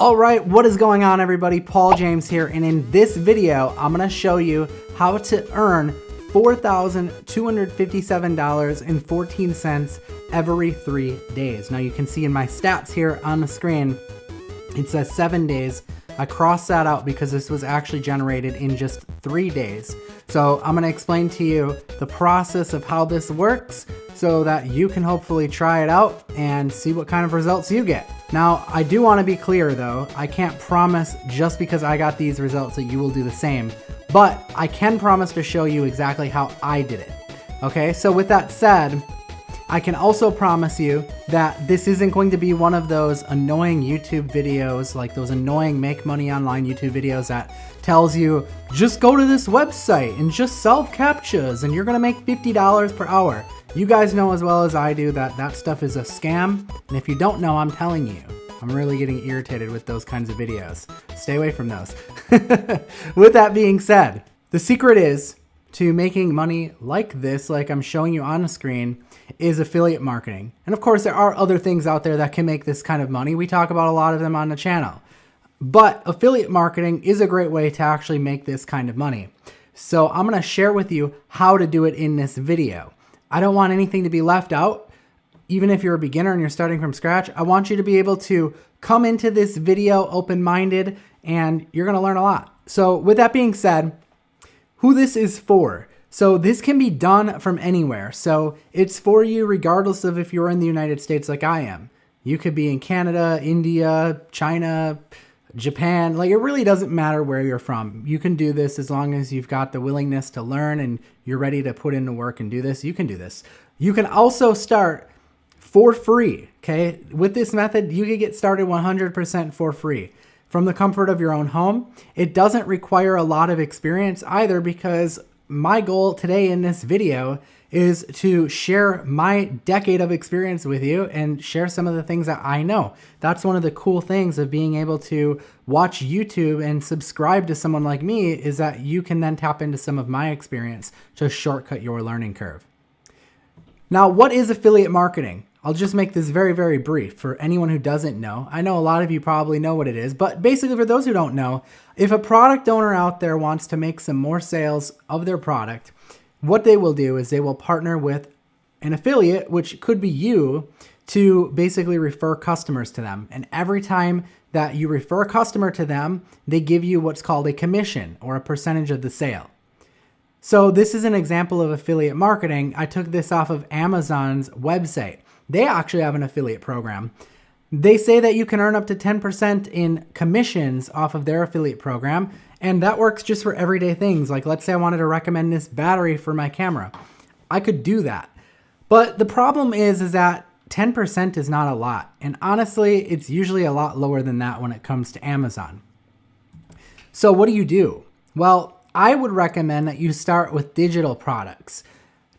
All right, what is going on, everybody? Paul James here, and in this video, I'm gonna show you how to earn $4,257.14 every 3 days. Now you can see in my stats here on the screen, it says 7 days. I crossed that out because this was actually generated in just 3 days. So I'm gonna explain to you the process of how this works so that you can hopefully try it out and see what kind of results you get. Now, I do wanna be clear though, I can't promise just because I got these results that you will do the same, but I can promise to show you exactly how I did it. Okay, so with that said, I can also promise you that this isn't going to be one of those annoying YouTube videos, like those annoying make money online YouTube videos that tells you, just go to this website and just solve CAPTCHAs and you're gonna make $50 per hour. You guys know as well as I do that that stuff is a scam. And if you don't know, I'm telling you, I'm really getting irritated with those kinds of videos. Stay away from those. With that being said, the secret is to making money like this, like I'm showing you on the screen, is affiliate marketing. And of course, there are other things out there that can make this kind of money. We talk about a lot of them on the channel. But affiliate marketing is a great way to actually make this kind of money. So I'm gonna share with you how to do it in this video. I don't want anything to be left out. Even if you're a beginner and you're starting from scratch, I want you to be able to come into this video open-minded and you're gonna learn a lot. So with that being said, who this is for. So this can be done from anywhere. So it's for you regardless of if you're in the United States like I am. You could be in Canada, India, China, Japan. Like, it really doesn't matter where you're from. You can do this as long as you've got the willingness to learn and you're ready to put in the work and do this. You can do this. You can also start for free, okay? With this method, you can get started 100% for free from the comfort of your own home. It doesn't require a lot of experience either, because my goal today in this video is to share my decade of experience with you and share some of the things that I know. That's one of the cool things of being able to watch YouTube and subscribe to someone like me, is that you can then tap into some of my experience to shortcut your learning curve. Now, what is affiliate marketing? I'll just make this very, very brief for anyone who doesn't know. I know a lot of you probably know what it is, but basically for those who don't know, if a product owner out there wants to make some more sales of their product, what they will do is they will partner with an affiliate, which could be you, to basically refer customers to them. And every time that you refer a customer to them, they give you what's called a commission or a percentage of the sale. So this is an example of affiliate marketing. I took this off of Amazon's website. They actually have an affiliate program. They say that you can earn up to 10% in commissions off of their affiliate program, and that works just for everyday things. Like, let's say I wanted to recommend this battery for my camera. I could do that. But the problem is that 10% is not a lot. And honestly, it's usually a lot lower than that when it comes to Amazon. So what do? Well, I would recommend that you start with digital products.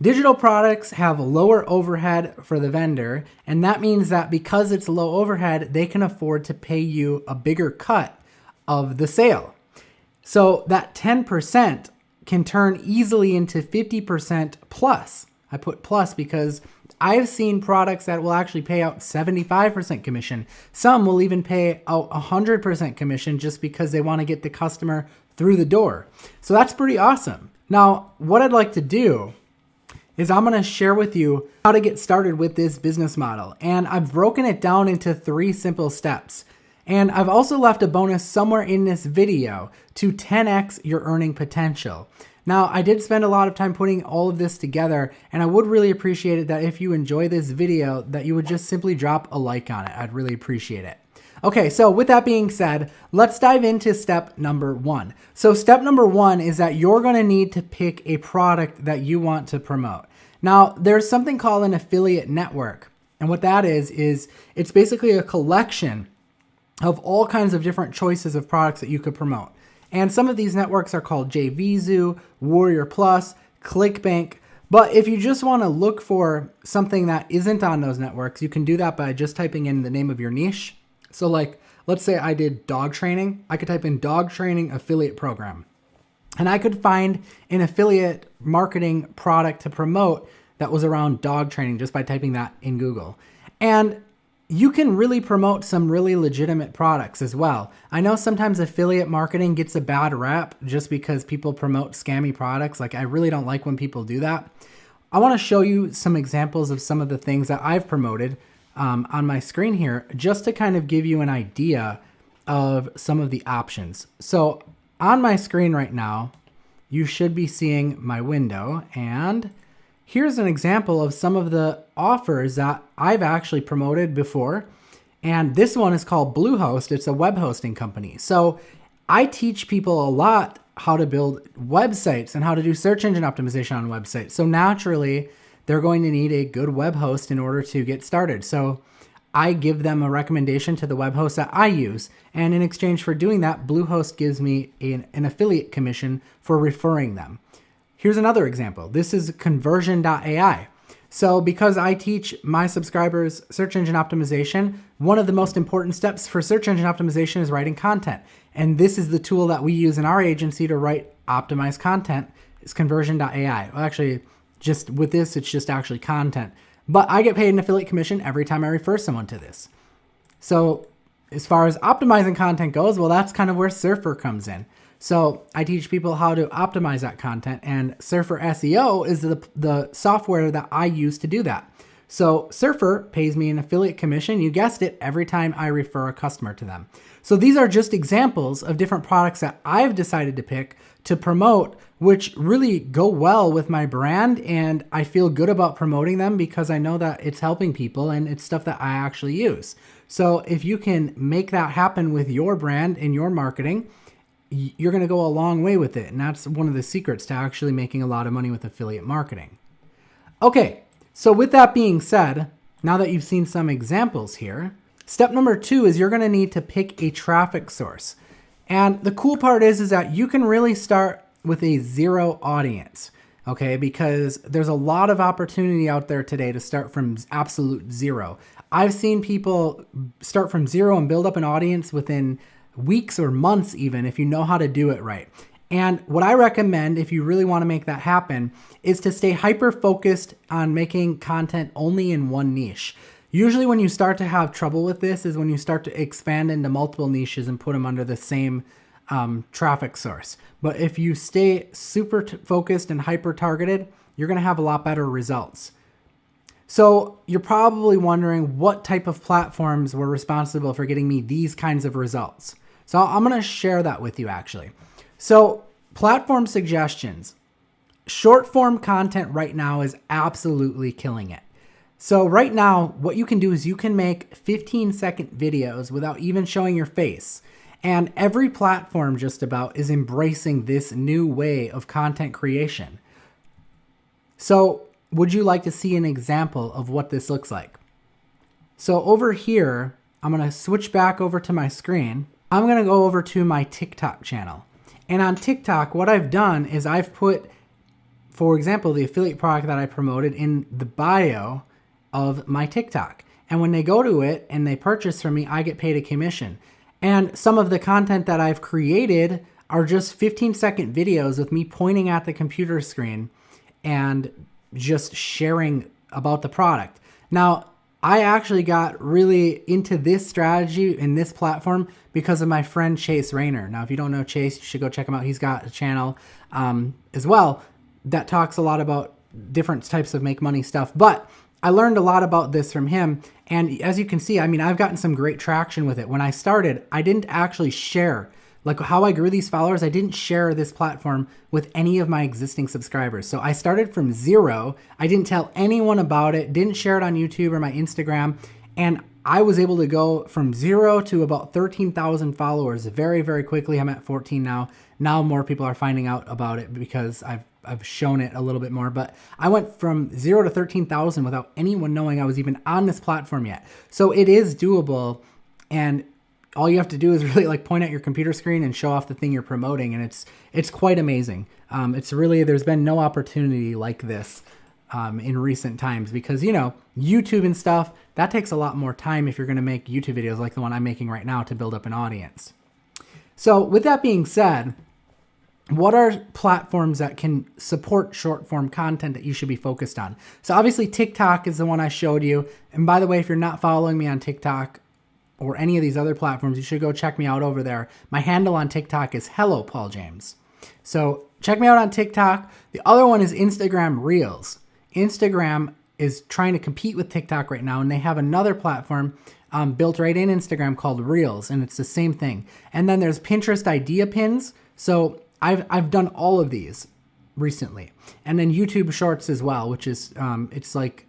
Digital products have lower overhead for the vendor, and that means that because it's low overhead, they can afford to pay you a bigger cut of the sale. So that 10% can turn easily into 50% plus. I put plus because I've seen products that will actually pay out 75% commission. Some will even pay out 100% commission just because they want to get the customer through the door. So that's pretty awesome. Now, what I'd like to do is I'm going to share with you how to get started with this business model. And I've broken it down into 3 simple steps. And I've also left a bonus somewhere in this video to 10x your earning potential. Now, I did spend a lot of time putting all of this together, and I would really appreciate it that if you enjoy this video, that you would just simply drop a like on it. I'd really appreciate it. Okay, so with that being said, let's dive into step number 1. So step number 1 is that you're going to need to pick a product that you want to promote. Now, there's something called an affiliate network. And what that is it's basically a collection of all kinds of different choices of products that you could promote. And some of these networks are called JVZoo, Warrior Plus, ClickBank. But if you just want to look for something that isn't on those networks, you can do that by just typing in the name of your niche. So like, let's say I did dog training. I could type in dog training affiliate program. And I could find an affiliate marketing product to promote that was around dog training just by typing that in Google. And you can really promote some really legitimate products as well. I know sometimes affiliate marketing gets a bad rap just because people promote scammy products. Like, I really don't like when people do that. I want to show you some examples of some of the things that I've promoted on my screen here, just to kind of give you an idea of some of the options. So on my screen right now, you should be seeing my window, and here's an example of some of the offers that I've actually promoted before. And this one is called Bluehost. It's a web hosting company. So I teach people a lot how to build websites and how to do search engine optimization on websites. So naturally, they're going to need a good web host in order to get started. So I give them a recommendation to the web host that I use. And in exchange for doing that, Bluehost gives me an affiliate commission for referring them. Here's another example. This is conversion.ai. So because I teach my subscribers search engine optimization, one of the most important steps for search engine optimization is writing content. And this is the tool that we use in our agency to write optimized content. It's conversion.ai. Well, actually, just with this, it's just actually content. But I get paid an affiliate commission every time I refer someone to this. So as far as optimizing content goes, well, that's kind of where Surfer comes in. So I teach people how to optimize that content, and Surfer SEO is the software that I use to do that. So Surfer pays me an affiliate commission, you guessed it, every time I refer a customer to them. So these are just examples of different products that I've decided to pick to promote, which really go well with my brand, and I feel good about promoting them because I know that it's helping people and it's stuff that I actually use. So if you can make that happen with your brand and your marketing, you're going to go a long way with it. And that's one of the secrets to actually making a lot of money with affiliate marketing. Okay, so with that being said, now that you've seen some examples here, step number 2 is you're going to need to pick a traffic source. And the cool part is that you can really start with a zero audience, okay? Because there's a lot of opportunity out there today to start from absolute zero. I've seen people start from zero and build up an audience within weeks or months even, if you know how to do it right. And what I recommend, if you really want to make that happen, is to stay hyper-focused on making content only in one niche. Usually when you start to have trouble with this is when you start to expand into multiple niches and put them under the same traffic source. But if you stay super focused and hyper-targeted, you're going to have a lot better results. So you're probably wondering what type of platforms were responsible for getting me these kinds of results. So I'm going to share that with you actually. So platform suggestions. Short form content right now is absolutely killing it. So right now, what you can do is you can make 15-second videos without even showing your face. And every platform just about is embracing this new way of content creation. So would you like to see an example of what this looks like? So over here, I'm going to switch back over to my screen. I'm going to go over to my TikTok channel. And on TikTok, what I've done is I've put, for example, the affiliate product that I promoted in the bio of my TikTok. And when they go to it and they purchase from me, I get paid a commission. And some of the content that I've created are just 15-second videos with me pointing at the computer screen and just sharing about the product. Now, I actually got really into this strategy in this platform because of my friend Chase Rayner. Now, if you don't know Chase, you should go check him out. He's got a channel as well that talks a lot about different types of make money stuff. But I learned a lot about this from him. And as you can see, I mean, I've gotten some great traction with it. When I started, I didn't actually share, like how I grew these followers, I didn't share this platform with any of my existing subscribers. So I started from zero. I didn't tell anyone about it, didn't share it on YouTube or my Instagram. And I was able to go from zero to about 13,000 followers very, very quickly. I'm at 14 now. Now more people are finding out about it because I've shown it a little bit more, but I went from 0 to 13,000 without anyone knowing I was even on this platform yet. So it is doable, and all you have to do is really like point at your computer screen and show off the thing you're promoting, and it's quite amazing. It's really, there's been no opportunity like this in recent times because, you know, YouTube and stuff, that takes a lot more time if you're going to make YouTube videos like the one I'm making right now to build up an audience. So with that being said, what are platforms that can support short form content that you should be focused on? So obviously TikTok is the one I showed you. And by the way, if you're not following me on TikTok or any of these other platforms, you should go check me out over there. My handle on TikTok is Hello Paul James. So check me out on TikTok. The other one is Instagram Reels. Instagram is trying to compete with TikTok right now, and they have another platform built right in Instagram called Reels, and it's the same thing. And then there's Pinterest Idea Pins. So I've done all of these recently, and then YouTube Shorts as well, which is it's like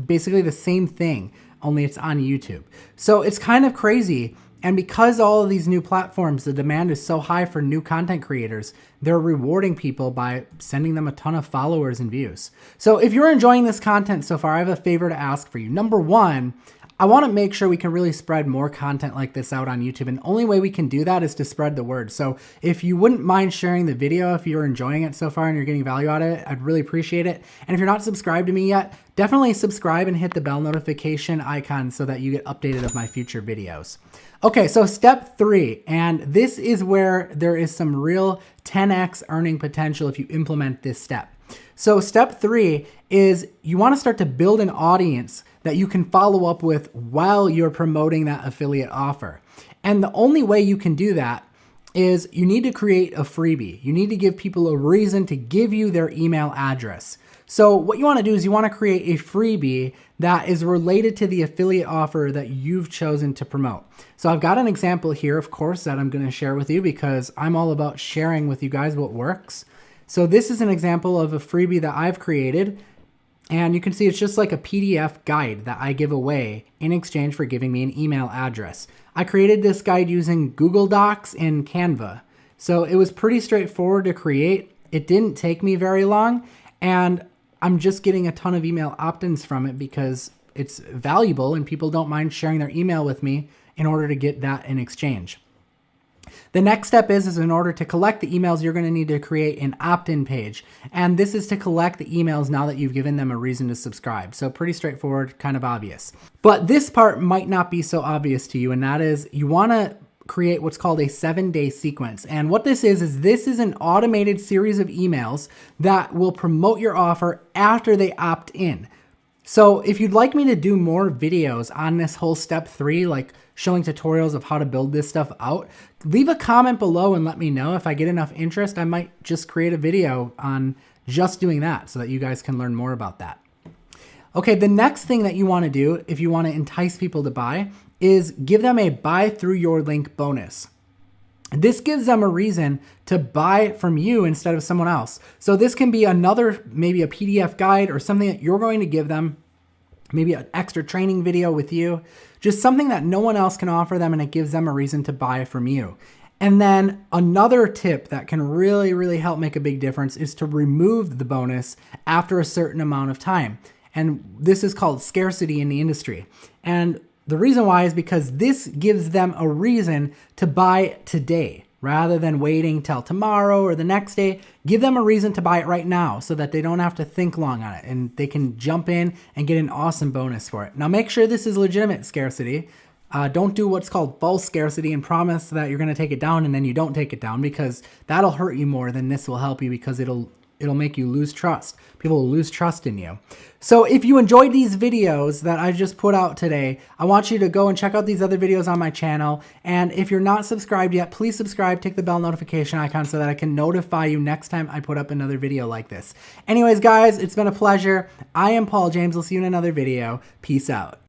basically the same thing, only it's on YouTube. So it's kind of crazy. And because all of these new platforms, the demand is so high for new content creators, they're rewarding people by sending them a ton of followers and views. So if you're enjoying this content so far, I have a favor to ask for you. Number one, I want to make sure we can really spread more content like this out on YouTube. And the only way we can do that is to spread the word. So if you wouldn't mind sharing the video, if you're enjoying it so far and you're getting value out of it, I'd really appreciate it. And if you're not subscribed to me yet, definitely subscribe and hit the bell notification icon so that you get updated of my future videos. Okay, so step 3, and this is where there is some real 10x earning potential if you implement this step. So step 3 is you want to start to build an audience that you can follow up with while you're promoting that affiliate offer. And the only way you can do that is you need to create a freebie. You need to give people a reason to give you their email address. So what you want to do is you want to create a freebie that is related to the affiliate offer that you've chosen to promote. So I've got an example here, of course, that I'm going to share with you because I'm all about sharing with you guys what works. So this is an example of a freebie that I've created. And you can see it's just like a PDF guide that I give away in exchange for giving me an email address. I created this guide using Google Docs and Canva. So it was pretty straightforward to create. It didn't take me very long. And I'm just getting a ton of email opt-ins from it because it's valuable and people don't mind sharing their email with me in order to get that in exchange. The next step is in order to collect the emails, you're going to need to create an opt-in page. And this is to collect the emails now that you've given them a reason to subscribe. So pretty straightforward, kind of obvious. But this part might not be so obvious to you, and that is you want to create what's called a 7-day sequence. And what this is an automated series of emails that will promote your offer after they opt in. So if you'd like me to do more videos on this whole step 3, like showing tutorials of how to build this stuff out, leave a comment below and let me know. If I get enough interest, I might just create a video on just doing that so that you guys can learn more about that. Okay, the next thing that you want to do if you want to entice people to buy is give them a buy through your link bonus. This gives them a reason to buy from you instead of someone else. So this can be another, maybe a PDF guide or something that you're going to give them, maybe an extra training video with you, just something that no one else can offer them, and it gives them a reason to buy from you. And then another tip that can really, really help make a big difference is to remove the bonus after a certain amount of time. And this is called scarcity in the industry. And the reason why is because this gives them a reason to buy today rather than waiting till tomorrow or the next day. Give them a reason to buy it right now so that they don't have to think long on it and they can jump in and get an awesome bonus for it. Now make sure this is legitimate scarcity. Don't do what's called false scarcity and promise that you're going to take it down and then you don't take it down, because that'll hurt you more than this will help you, because it'll make you lose trust. People will lose trust in you. So if you enjoyed these videos that I just put out today, I want you to go and check out these other videos on my channel. And if you're not subscribed yet, please subscribe, tick the bell notification icon so that I can notify you next time I put up another video like this. Anyways, guys, it's been a pleasure. I am Paul James. We'll see you in another video. Peace out.